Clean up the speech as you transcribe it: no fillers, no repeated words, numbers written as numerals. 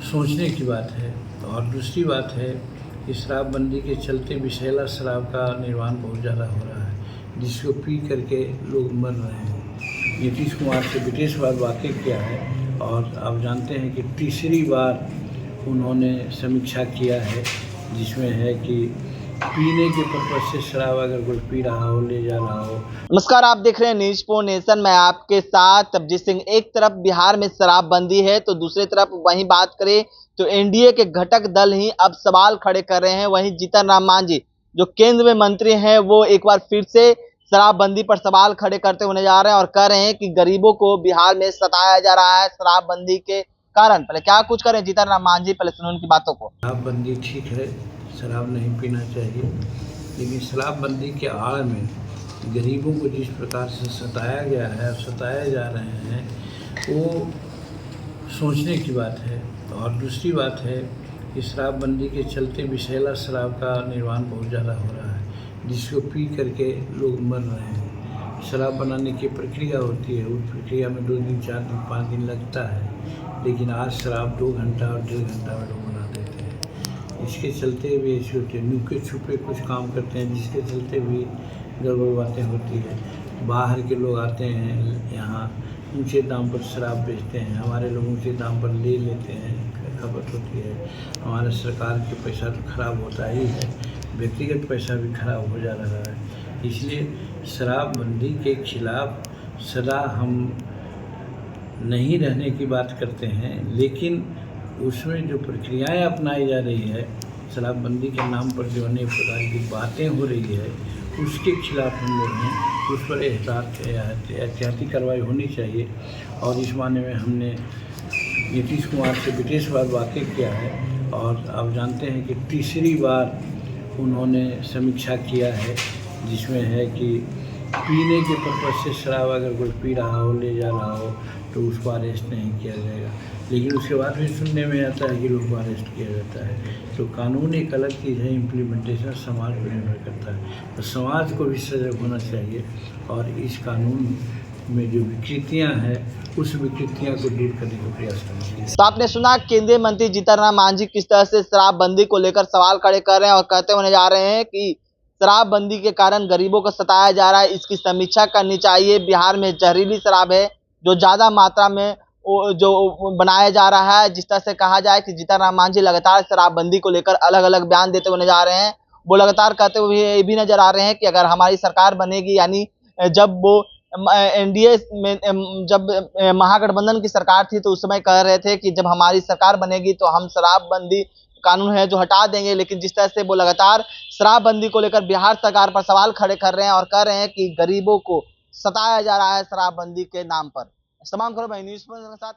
सोचने की बात है। और दूसरी बात है कि शराबबंदी के चलते विषैला शराब का निर्माण बहुत ज़्यादा हो रहा है, जिसको पी करके लोग मर रहे हैं। नीतीश कुमार से विदेशवाद वाकिफ किया है और आप जानते हैं कि तीसरी बार उन्होंने समीक्षा किया है, जिसमें है कि पीने के पर्पज से शराब अगर कोई पी रहा हो, ले जा रहा हो। नमस्कार, आप देख रहे हैं न्यूज फॉर नेशन। मैं आपके साथ तबजीत सिंह। एक तरफ बिहार में शराबबंदी है तो दूसरी तरफ वहीं बात करें तो एनडीए के घटक दल ही अब सवाल खड़े कर रहे हैं। वहीं जीतन राम मांझी जो केंद्र में मंत्री हैं वो एक बार फिर से शराबबंदी पर सवाल खड़े करते हुए नजर आ रहे हैं और कह रहे हैं कि गरीबों को बिहार में सताया जा रहा है शराबबंदी के कारण। पहले क्या कुछ करें जीतन राम मांझी, पहले सुनो उनकी बातों को। शराबबंदी ठीक है, शराब नहीं पीना चाहिए, लेकिन शराबबंदी के आड़ में गरीबों को जिस प्रकार से सताया गया है, सताए जा रहे हैं, वो सोचने की बात है। और दूसरी बात है कि शराबबंदी के चलते विषैला शराब का निर्माण बहुत ज़्यादा हो रहा है, जिसको पी करके लोग मर रहे हैं। शराब बनाने की प्रक्रिया होती है, उस प्रक्रिया में 2 दिन 4 दिन 5 दिन लगता है, लेकिन आज शराब 2 घंटा और 1.5 घंटा में लोग बना देते हैं। इसके चलते भी ऐसे होते हैं, नुके छुपे कुछ काम करते हैं, जिसके चलते भी गड़बड़ बातें होती है। बाहर के लोग आते हैं, यहाँ ऊंचे दाम पर शराब बेचते हैं, हमारे लोग ऊंचे दाम पर ले लेते हैं, खपत होती है। हमारा सरकार के पैसा तो खराब होता ही है, व्यक्तिगत पैसा भी खराब हो जा रहा है। इसलिए शराबबंदी के खिलाफ सदा हम नहीं रहने की बात करते हैं, लेकिन उसमें जो प्रक्रियाएं अपनाई जा रही है, शराबबंदी के नाम पर जो अनेक प्रकार की बातें हो रही है, उसके खिलाफ हम लोग हैं। उस पर एहतियाती कार्रवाई होनी चाहिए। और इस माने में हमने नीतीश कुमार से विदेशवाद वाकिफ किया है और आप जानते हैं कि तीसरी बार उन्होंने समीक्षा किया है, जिसमें है कि पीने के पर्पज से शराब अगर कोई पी रहा हो, ले जा रहा हो, तो उसको अरेस्ट नहीं किया जाएगा। लेकिन उसके बाद भी सुनने में आता है कि लोग को अरेस्ट किया जाता है। तो कानून एक अलग चीज़ है, इम्प्लीमेंटेशन समाज पर निर्भर करता है। तो समाज को भी सजग होना चाहिए और इस कानून में जो विकृतियाँ हैं, उस विकृतियाँ को दूर करने का प्रयास करना चाहिए। तो आपने सुना केंद्रीय मंत्री जीतन राम मांझी किस तरह से शराबबंदी को लेकर सवाल खड़े कर रहे हैं और कहते हुए जा रहे हैं कि शराबबंदी के कारण गरीबों को सताया जा रहा है, इसकी समीक्षा करनी चाहिए। बिहार में जहरीली शराब है जो ज्यादा मात्रा में जो बनाया जा रहा है। जिस तरह से कहा जाए कि जीतन राम मांझी लगातार शराबबंदी को लेकर अलग अलग बयान देते हुए नजर आ रहे हैं। वो लगातार कहते हुए ये भी नजर आ रहे हैं कि अगर हमारी सरकार बनेगी, यानी जब वो एनडीए में जब महागठबंधन की सरकार थी तो उस समय कह रहे थे कि जब हमारी सरकार बनेगी तो हम शराबबंदी कानून है जो हटा देंगे। लेकिन जिस तरह से वो लगातार शराबबंदी को लेकर बिहार सरकार पर सवाल खड़े कर रहे हैं और कह रहे हैं कि गरीबों को सताया जा रहा है शराबबंदी के नाम पर। तमाम खबरों में न्यूज़ के साथ